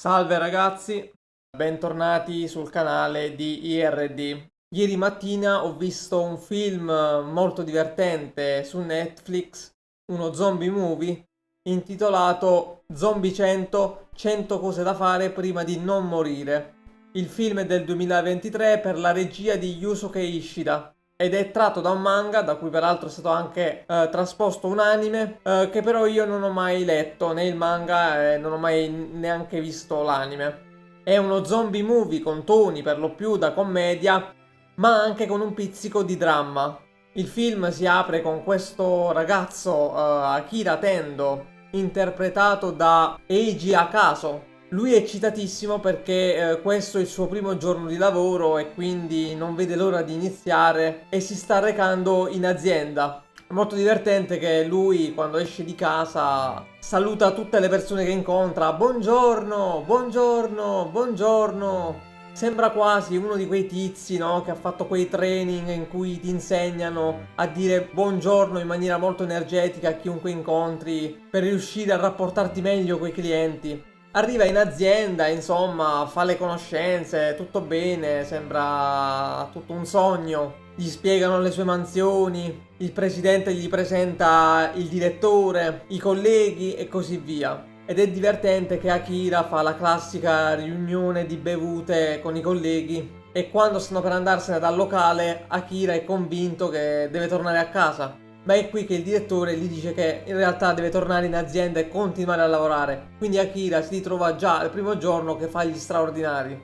Salve ragazzi, bentornati sul canale di IRD. Ieri mattina ho visto un film molto divertente su Netflix, uno zombie movie, intitolato Zombie 100, 100 cose da fare prima di non morire. Il film è del 2023 per la regia di Yusuke Ishida ed è tratto da un manga, da cui peraltro è stato anche trasposto un anime, che però io non ho mai letto, né il manga, non ho mai neanche visto l'anime. È uno zombie movie con toni per lo più da commedia, ma anche con un pizzico di dramma. Il film si apre con questo ragazzo, Akira Tendo, interpretato da Eiji Akaso. Lui è eccitatissimo perché questo è il suo primo giorno di lavoro e quindi non vede l'ora di iniziare e si sta recando in azienda. È molto divertente che lui, quando esce di casa, saluta tutte le persone che incontra. Buongiorno, buongiorno, buongiorno. Sembra quasi uno di quei tizi, no? Che ha fatto quei training in cui ti insegnano a dire buongiorno in maniera molto energetica a chiunque incontri per riuscire a rapportarti meglio coi clienti. Arriva in azienda, insomma, fa le conoscenze, tutto bene, sembra tutto un sogno. Gli spiegano le sue mansioni, il presidente gli presenta il direttore, i colleghi e così via. Ed è divertente che Akira fa la classica riunione di bevute con i colleghi e quando stanno per andarsene dal locale, Akira è convinto che deve tornare a casa. Ma è qui che il direttore gli dice che in realtà deve tornare in azienda e continuare a lavorare. Quindi Akira si ritrova già il primo giorno che fa gli straordinari.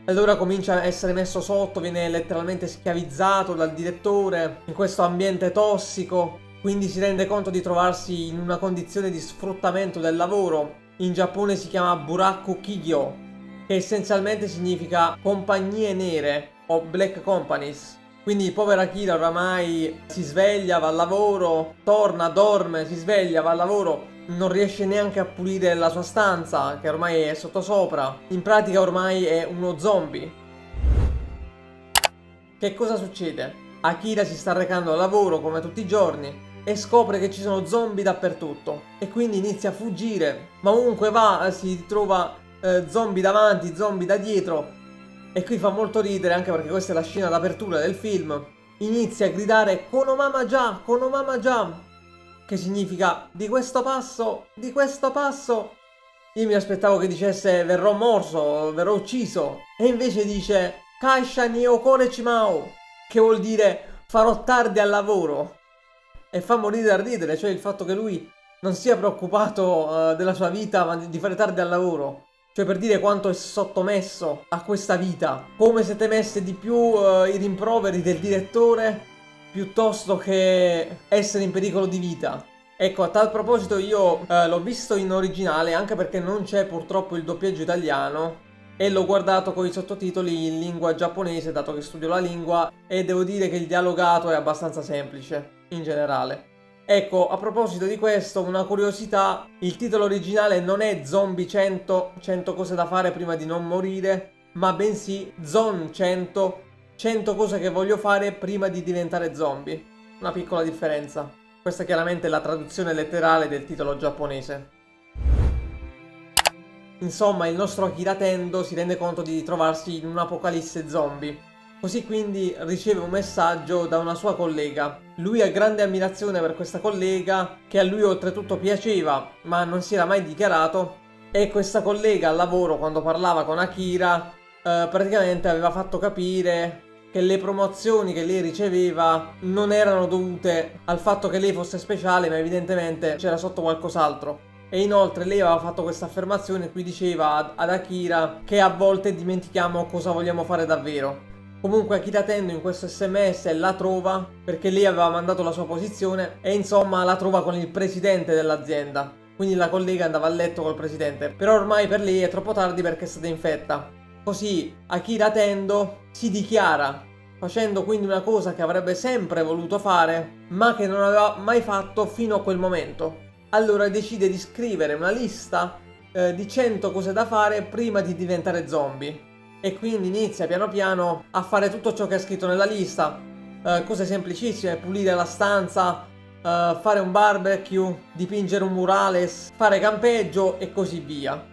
Allora comincia a essere messo sotto, viene letteralmente schiavizzato dal direttore in questo ambiente tossico. Quindi si rende conto di trovarsi in una condizione di sfruttamento del lavoro. In Giappone si chiama Buraku Kigyo, che essenzialmente significa compagnie nere o black companies. Quindi il povero Akira oramai si sveglia, va al lavoro, torna, dorme, si sveglia, va al lavoro, non riesce neanche a pulire la sua stanza, che ormai è sottosopra. In pratica ormai è uno zombie. Che cosa succede? Akira si sta recando al lavoro come tutti i giorni e scopre che ci sono zombie dappertutto e quindi inizia a fuggire. Ma ovunque va si trova zombie davanti, zombie da dietro. E qui fa molto ridere anche perché questa è la scena d'apertura del film. Inizia a gridare Konomama Ja, Konomama Ja, che significa di questo passo, di questo passo. Io mi aspettavo che dicesse verrò morso, verrò ucciso. E invece dice Kaisha ni okore chimao, che vuol dire farò tardi al lavoro. E fa morire da ridere, cioè il fatto che lui non sia preoccupato della sua vita ma di fare tardi al lavoro. Cioè per dire quanto è sottomesso a questa vita. Come se temesse di più i rimproveri del direttore piuttosto che essere in pericolo di vita. Ecco, a tal proposito io l'ho visto in originale anche perché non c'è purtroppo il doppiaggio italiano e l'ho guardato con i sottotitoli in lingua giapponese dato che studio la lingua e devo dire che il dialogato è abbastanza semplice in generale. Ecco, a proposito di questo, una curiosità, il titolo originale non è Zombie 100, 100 cose da fare prima di non morire, ma bensì Zon 100, 100 cose che voglio fare prima di diventare zombie. Una piccola differenza. Questa chiaramente è la traduzione letterale del titolo giapponese. Insomma, il nostro Akira Tendo si rende conto di trovarsi in un'apocalisse zombie. Così quindi riceve un messaggio da una sua collega. Lui ha grande ammirazione per questa collega, che a lui oltretutto piaceva, ma non si era mai dichiarato. E questa collega al lavoro, quando parlava con Akira, praticamente aveva fatto capire che le promozioni che lei riceveva non erano dovute al fatto che lei fosse speciale, ma evidentemente c'era sotto qualcos'altro. E inoltre lei aveva fatto questa affermazione in cui diceva ad Akira che a volte dimentichiamo cosa vogliamo fare davvero. Comunque Akira Tendo in questo sms la trova perché lei aveva mandato la sua posizione e insomma la trova con il presidente dell'azienda. Quindi la collega andava a letto col presidente, però ormai per lei è troppo tardi perché è stata infetta. Così Akira Tendo si dichiara, facendo quindi una cosa che avrebbe sempre voluto fare, ma che non aveva mai fatto fino a quel momento. Allora decide di scrivere una lista di 100 cose da fare prima di diventare zombie. E quindi inizia piano piano a fare tutto ciò che è scritto nella lista. Cose semplicissime, pulire la stanza, fare un barbecue, dipingere un murales, fare campeggio e così via.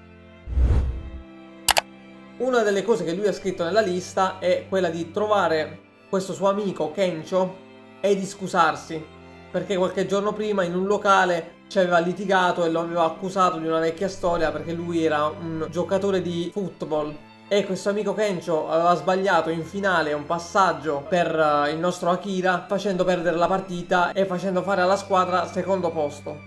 Una delle cose che lui ha scritto nella lista è quella di trovare questo suo amico Kencho e di scusarsi, perché qualche giorno prima in un locale ci aveva litigato e lo aveva accusato di una vecchia storia perché lui era un giocatore di football e questo amico Kencho aveva sbagliato in finale un passaggio per il nostro Akira, facendo perdere la partita e facendo fare alla squadra secondo posto.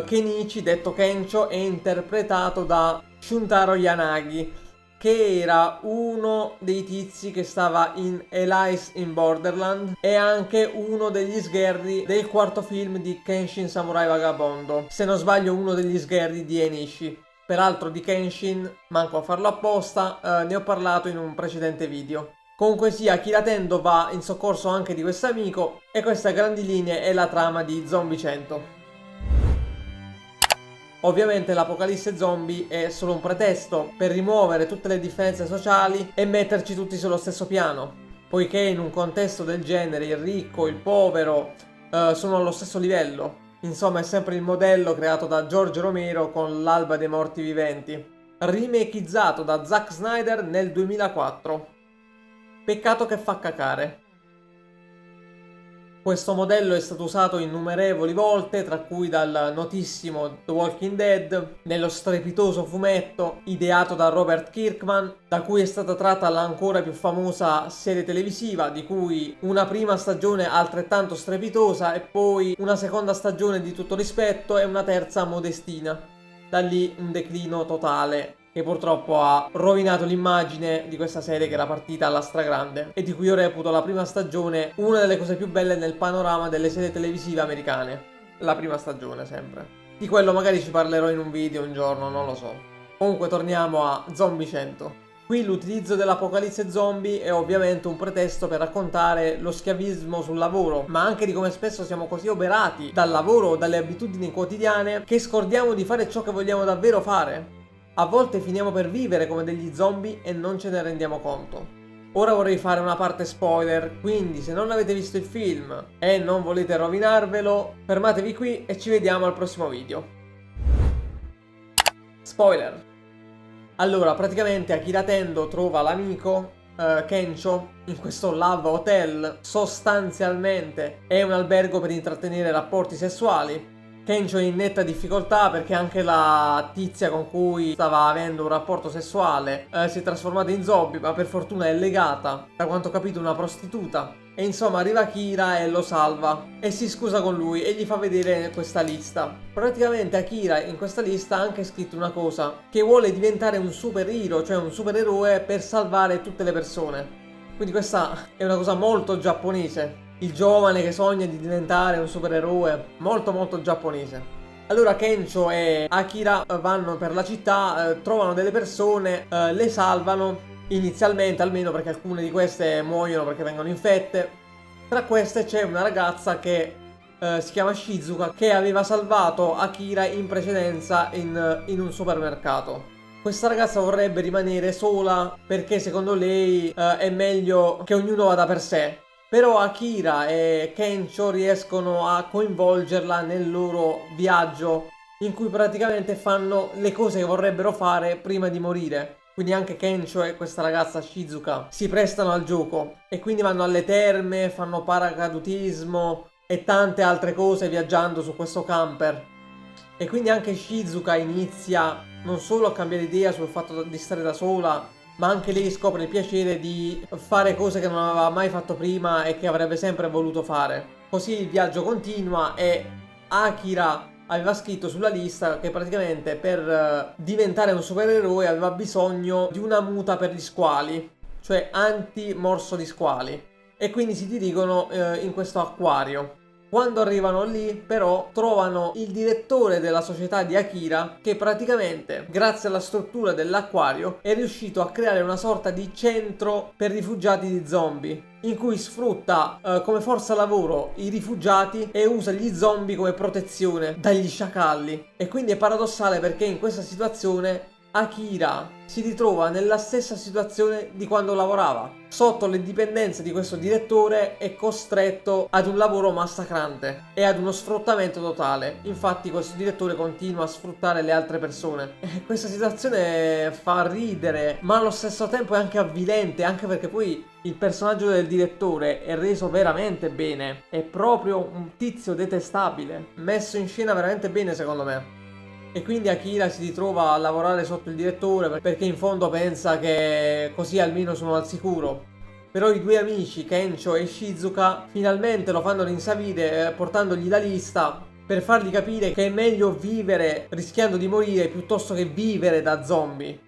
Kenichi, detto Kencho, è interpretato da Shuntaro Yanagi, che era uno dei tizi che stava in Alice in Borderland e anche uno degli sgherri del quarto film di Kenshin Samurai Vagabondo, se non sbaglio uno degli sgherri di Enishi. Peraltro di Kenshin, manco a farlo apposta, ne ho parlato in un precedente video. Comunque sia, Akira Tendo va in soccorso anche di questo amico e questa a grandi linee è la trama di Zombie 100. Ovviamente l'apocalisse zombie è solo un pretesto per rimuovere tutte le differenze sociali e metterci tutti sullo stesso piano, poiché in un contesto del genere il ricco e il povero sono allo stesso livello. Insomma, è sempre il modello creato da George Romero con L'alba dei morti viventi, remakeizzato da Zack Snyder nel 2004. Peccato che fa cacare. Questo modello è stato usato innumerevoli volte, tra cui dal notissimo The Walking Dead, nello strepitoso fumetto ideato da Robert Kirkman, da cui è stata tratta la ancora più famosa serie televisiva, di cui una prima stagione altrettanto strepitosa e poi una seconda stagione di tutto rispetto e una terza modestina. Da lì un declino totale, che purtroppo ha rovinato l'immagine di questa serie che era partita alla stragrande e di cui io reputo la prima stagione una delle cose più belle nel panorama delle serie televisive americane. La prima stagione sempre. Di quello magari ci parlerò in un video un giorno, non lo so. Comunque torniamo a Zombie 100. Qui l'utilizzo dell'apocalisse zombie è ovviamente un pretesto per raccontare lo schiavismo sul lavoro, ma anche di come spesso siamo così oberati dal lavoro o dalle abitudini quotidiane che scordiamo di fare ciò che vogliamo davvero fare. A volte finiamo per vivere come degli zombie e non ce ne rendiamo conto. Ora vorrei fare una parte spoiler, quindi se non avete visto il film e non volete rovinarvelo, fermatevi qui e ci vediamo al prossimo video. Spoiler! Allora, praticamente Akira Tendo trova l'amico Kencho in questo Love Hotel, sostanzialmente è un albergo per intrattenere rapporti sessuali. Kencho è in netta difficoltà perché anche la tizia con cui stava avendo un rapporto sessuale si è trasformata in zombie, ma per fortuna è legata, da quanto ho capito, una prostituta. E insomma arriva Akira e lo salva e si scusa con lui e gli fa vedere questa lista. Praticamente Akira in questa lista ha anche scritto una cosa, che vuole diventare un superhero, cioè un supereroe per salvare tutte le persone. Quindi questa è una cosa molto giapponese. Il giovane che sogna di diventare un supereroe, molto molto giapponese. Allora Kencho e Akira vanno per la città, trovano delle persone, le salvano, inizialmente almeno, perché alcune di queste muoiono perché vengono infette. Tra queste c'è una ragazza che si chiama Shizuka, che aveva salvato Akira in precedenza in un supermercato. Questa ragazza vorrebbe rimanere sola perché secondo lei è meglio che ognuno vada per sé. Però Akira e Kencho riescono a coinvolgerla nel loro viaggio in cui praticamente fanno le cose che vorrebbero fare prima di morire. Quindi anche Kencho e questa ragazza Shizuka si prestano al gioco e quindi vanno alle terme, fanno paracadutismo e tante altre cose viaggiando su questo camper. E quindi anche Shizuka inizia non solo a cambiare idea sul fatto di stare da sola, ma anche lei scopre il piacere di fare cose che non aveva mai fatto prima e che avrebbe sempre voluto fare. Così il viaggio continua e Akira aveva scritto sulla lista che praticamente per diventare un supereroe aveva bisogno di una muta per gli squali, cioè anti-morso di squali, e quindi si dirigono in questo acquario. Quando arrivano lì, però, trovano il direttore della società di Akira che praticamente, grazie alla struttura dell'acquario, è riuscito a creare una sorta di centro per rifugiati di zombie, in cui sfrutta come forza lavoro i rifugiati e usa gli zombie come protezione dagli sciacalli. E quindi è paradossale perché in questa situazione Akira si ritrova nella stessa situazione di quando lavorava. Sotto le dipendenze di questo direttore è costretto ad un lavoro massacrante e ad uno sfruttamento totale. Infatti questo direttore continua a sfruttare le altre persone. E questa situazione fa ridere, ma allo stesso tempo è anche avvilente, anche perché poi il personaggio del direttore è reso veramente bene. È proprio un tizio detestabile, messo in scena veramente bene secondo me. E quindi Akira si ritrova a lavorare sotto il direttore perché in fondo pensa che così almeno sono al sicuro. Però i due amici, Kencho e Shizuka, finalmente lo fanno rinsavire portandogli la lista per fargli capire che è meglio vivere rischiando di morire piuttosto che vivere da zombie.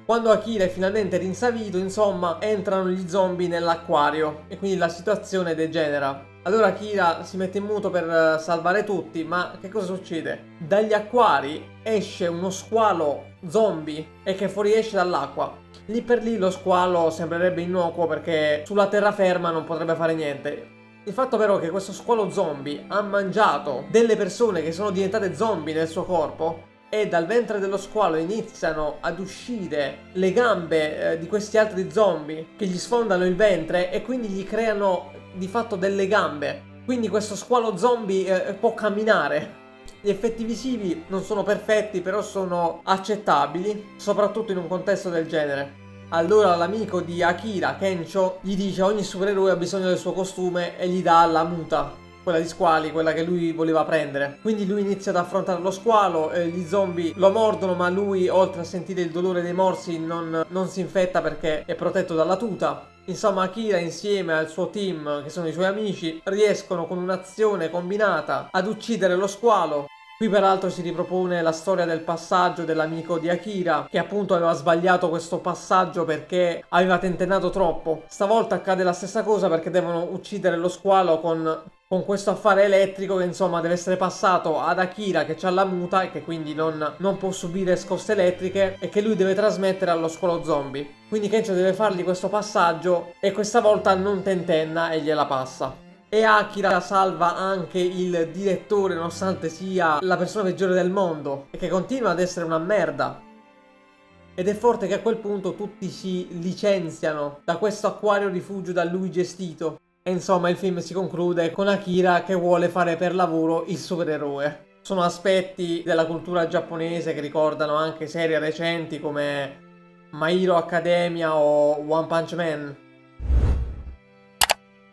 Quando Akira è finalmente rinsavito, insomma, entrano gli zombie nell'acquario e quindi la situazione degenera. Allora Akira si mette in muto per salvare tutti, ma che cosa succede? Dagli acquari esce uno squalo zombie e che fuoriesce dall'acqua. Lì per lì lo squalo sembrerebbe innocuo perché sulla terraferma non potrebbe fare niente. Il fatto però che questo squalo zombie ha mangiato delle persone che sono diventate zombie nel suo corpo e dal ventre dello squalo iniziano ad uscire le gambe di questi altri zombie che gli sfondano il ventre e quindi gli creano di fatto delle gambe. Quindi questo squalo zombie può camminare. Gli effetti visivi non sono perfetti, però sono accettabili, soprattutto in un contesto del genere. Allora l'amico di Akira, Kencho, gli dice ogni supereroe ha bisogno del suo costume e gli dà la muta, quella di squali, quella che lui voleva prendere. Quindi lui inizia ad affrontare lo squalo, gli zombie lo mordono, ma lui, oltre a sentire il dolore dei morsi, non si infetta perché è protetto dalla tuta. Insomma, Akira insieme al suo team, che sono i suoi amici, riescono con un'azione combinata ad uccidere lo squalo. Qui peraltro si ripropone la storia del passaggio dell'amico di Akira, che appunto aveva sbagliato questo passaggio perché aveva tentennato troppo. Stavolta accade la stessa cosa perché devono uccidere lo squalo con questo affare elettrico che insomma deve essere passato ad Akira che ha la muta e che quindi non può subire scosse elettriche e che lui deve trasmettere allo squalo zombie. Quindi Kencho deve fargli questo passaggio e questa volta non tentenna e gliela passa. E Akira salva anche il direttore nonostante sia la persona peggiore del mondo e che continua ad essere una merda. Ed è forte che a quel punto tutti si licenziano da questo acquario rifugio da lui gestito. E insomma il film si conclude con Akira che vuole fare per lavoro il supereroe. Sono aspetti della cultura giapponese che ricordano anche serie recenti come My Hero Academia o One Punch Man.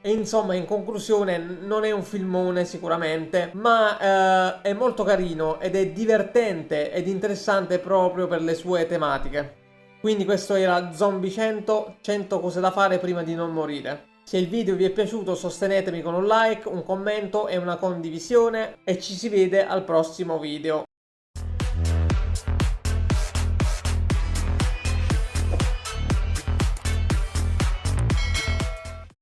E insomma, in conclusione, non è un filmone sicuramente, ma è molto carino ed è divertente ed interessante proprio per le sue tematiche. Quindi questo era Zombie 100, 100 cose da fare prima di non morire. Se il video vi è piaciuto sostenetemi con un like, un commento e una condivisione e ci si vede al prossimo video.